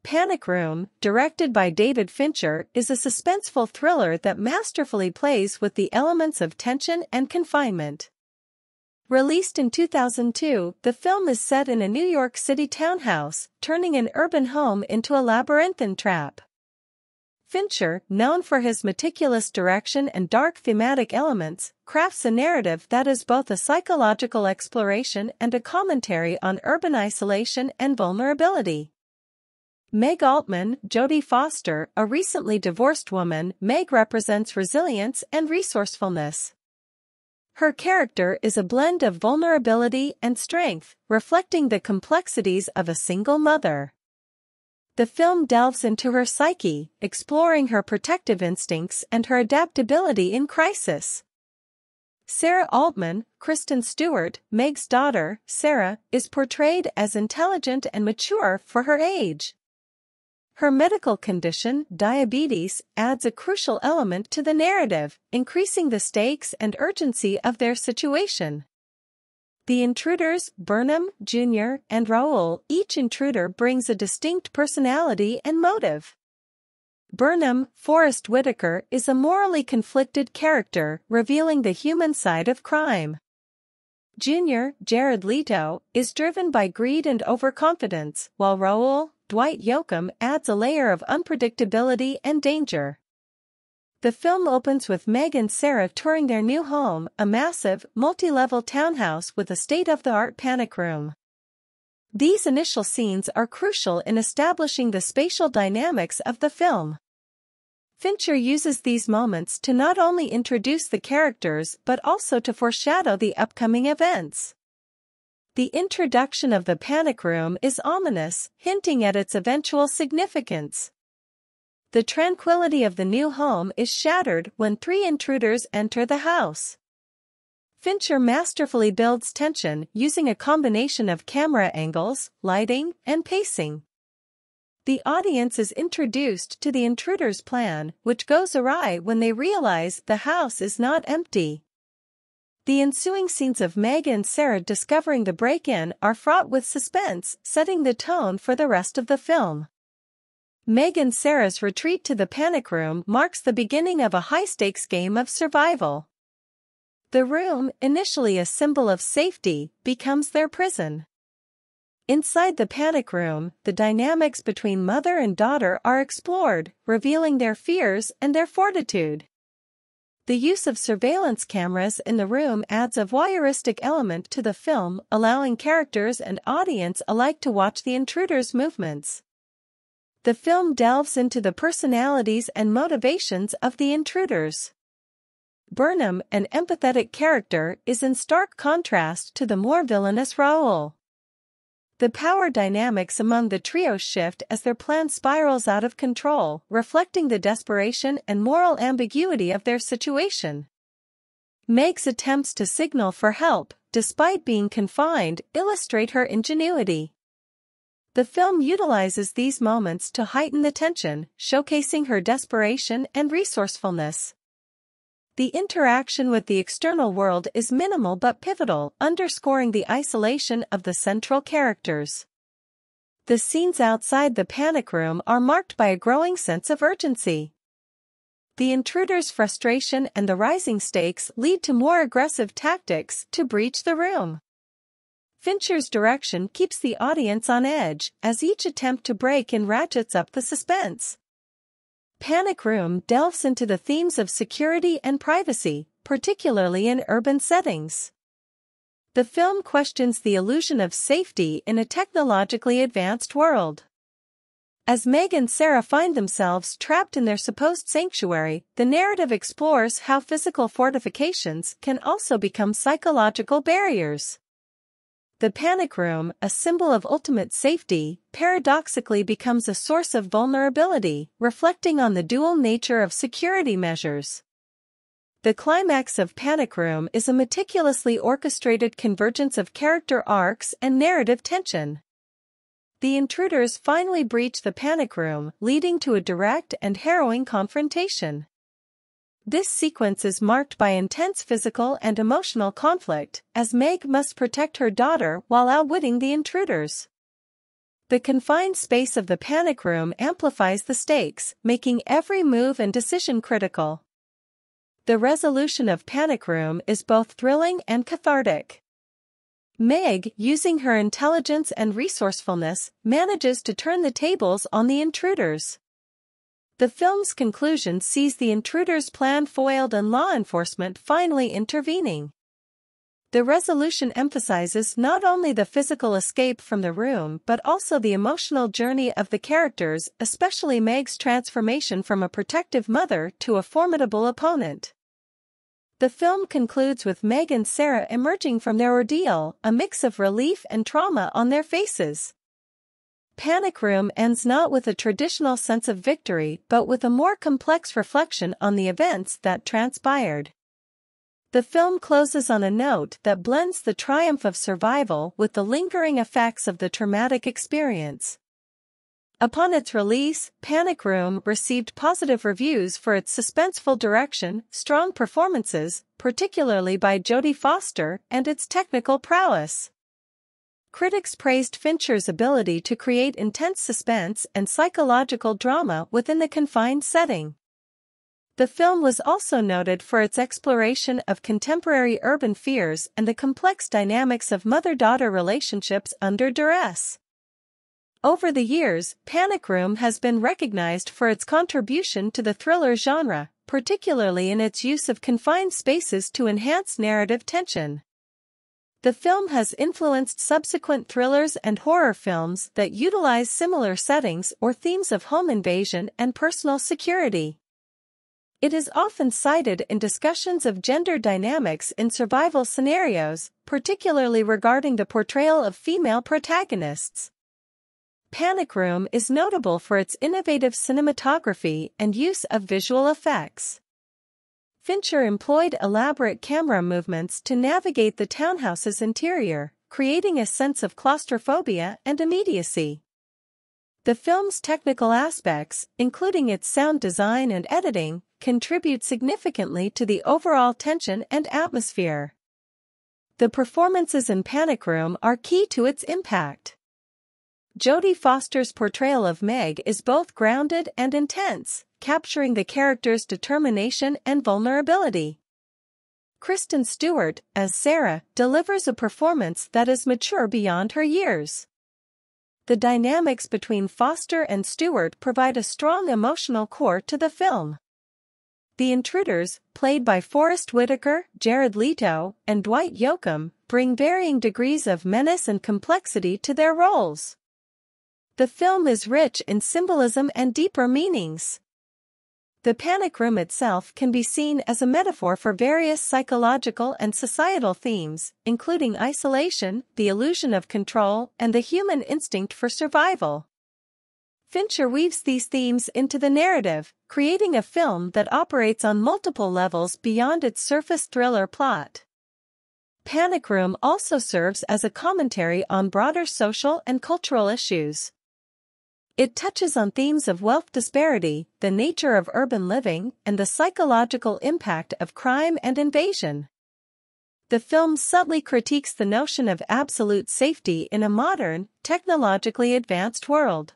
Panic Room, directed by David Fincher, is a suspenseful thriller that masterfully plays with the elements of tension and confinement. Released in 2002, the film is set in a New York City townhouse, turning an urban home into a labyrinthine trap. Fincher, known for his meticulous direction and dark thematic elements, crafts a narrative that is both a psychological exploration and a commentary on urban isolation and vulnerability. Meg Altman, Jodie Foster, a recently divorced woman, Meg represents resilience and resourcefulness. Her character is a blend of vulnerability and strength, reflecting the complexities of a single mother. The film delves into her psyche, exploring her protective instincts and her adaptability in crisis. Sarah Altman, Kristen Stewart, Meg's daughter, Sarah, is portrayed as intelligent and mature for her age. Her medical condition, diabetes, adds a crucial element to the narrative, increasing the stakes and urgency of their situation. The intruders, Burnham, Jr., and Raoul, each intruder brings a distinct personality and motive. Burnham, Forest Whitaker, is a morally conflicted character, revealing the human side of crime. Jr., Jared Leto, is driven by greed and overconfidence, while Raoul, Dwight Yoakam, adds a layer of unpredictability and danger. The film opens with Meg and Sarah touring their new home, a massive, multi-level townhouse with a state-of-the-art panic room. These initial scenes are crucial in establishing the spatial dynamics of the film. Fincher uses these moments to not only introduce the characters but also to foreshadow the upcoming events. The introduction of the panic room is ominous, hinting at its eventual significance. The tranquility of the new home is shattered when three intruders enter the house. Fincher masterfully builds tension using a combination of camera angles, lighting, and pacing. The audience is introduced to the intruders' plan, which goes awry when they realize the house is not empty. The ensuing scenes of Meg and Sarah discovering the break-in are fraught with suspense, setting the tone for the rest of the film. Meg and Sarah's retreat to the panic room marks the beginning of a high-stakes game of survival. The room, initially a symbol of safety, becomes their prison. Inside the panic room, the dynamics between mother and daughter are explored, revealing their fears and their fortitude. The use of surveillance cameras in the room adds a voyeuristic element to the film, allowing characters and audience alike to watch the intruders' movements. The film delves into the personalities and motivations of the intruders. Burnham, an empathetic character, is in stark contrast to the more villainous Raoul. The power dynamics among the trio shift as their plan spirals out of control, reflecting the desperation and moral ambiguity of their situation. Meg's attempts to signal for help, despite being confined, illustrate her ingenuity. The film utilizes these moments to heighten the tension, showcasing her desperation and resourcefulness. The interaction with the external world is minimal but pivotal, underscoring the isolation of the central characters. The scenes outside the panic room are marked by a growing sense of urgency. The intruders' frustration and the rising stakes lead to more aggressive tactics to breach the room. Fincher's direction keeps the audience on edge, as each attempt to break in ratchets up the suspense. Panic Room delves into the themes of security and privacy, particularly in urban settings. The film questions the illusion of safety in a technologically advanced world. As Meg and Sarah find themselves trapped in their supposed sanctuary, the narrative explores how physical fortifications can also become psychological barriers. The panic room, a symbol of ultimate safety, paradoxically becomes a source of vulnerability, reflecting on the dual nature of security measures. The climax of Panic Room is a meticulously orchestrated convergence of character arcs and narrative tension. The intruders finally breach the panic room, leading to a direct and harrowing confrontation. This sequence is marked by intense physical and emotional conflict, as Meg must protect her daughter while outwitting the intruders. The confined space of the panic room amplifies the stakes, making every move and decision critical. The resolution of Panic Room is both thrilling and cathartic. Meg, using her intelligence and resourcefulness, manages to turn the tables on the intruders. The film's conclusion sees the intruders' plan foiled and law enforcement finally intervening. The resolution emphasizes not only the physical escape from the room but also the emotional journey of the characters, especially Meg's transformation from a protective mother to a formidable opponent. The film concludes with Meg and Sarah emerging from their ordeal, a mix of relief and trauma on their faces. Panic Room ends not with a traditional sense of victory but with a more complex reflection on the events that transpired. The film closes on a note that blends the triumph of survival with the lingering effects of the traumatic experience. Upon its release, Panic Room received positive reviews for its suspenseful direction, strong performances, particularly by Jodie Foster, and its technical prowess. Critics praised Fincher's ability to create intense suspense and psychological drama within the confined setting. The film was also noted for its exploration of contemporary urban fears and the complex dynamics of mother-daughter relationships under duress. Over the years, Panic Room has been recognized for its contribution to the thriller genre, particularly in its use of confined spaces to enhance narrative tension. The film has influenced subsequent thrillers and horror films that utilize similar settings or themes of home invasion and personal security. It is often cited in discussions of gender dynamics in survival scenarios, particularly regarding the portrayal of female protagonists. Panic Room is notable for its innovative cinematography and use of visual effects. Fincher employed elaborate camera movements to navigate the townhouse's interior, creating a sense of claustrophobia and immediacy. The film's technical aspects, including its sound design and editing, contribute significantly to the overall tension and atmosphere. The performances in Panic Room are key to its impact. Jodie Foster's portrayal of Meg is both grounded and intense, capturing the character's determination and vulnerability. Kristen Stewart, as Sarah, delivers a performance that is mature beyond her years. The dynamics between Foster and Stewart provide a strong emotional core to the film. The intruders, played by Forest Whitaker, Jared Leto, and Dwight Yoakam, bring varying degrees of menace and complexity to their roles. The film is rich in symbolism and deeper meanings. The Panic Room itself can be seen as a metaphor for various psychological and societal themes, including isolation, the illusion of control, and the human instinct for survival. Fincher weaves these themes into the narrative, creating a film that operates on multiple levels beyond its surface thriller plot. Panic Room also serves as a commentary on broader social and cultural issues. It touches on themes of wealth disparity, the nature of urban living, and the psychological impact of crime and invasion. The film subtly critiques the notion of absolute safety in a modern, technologically advanced world.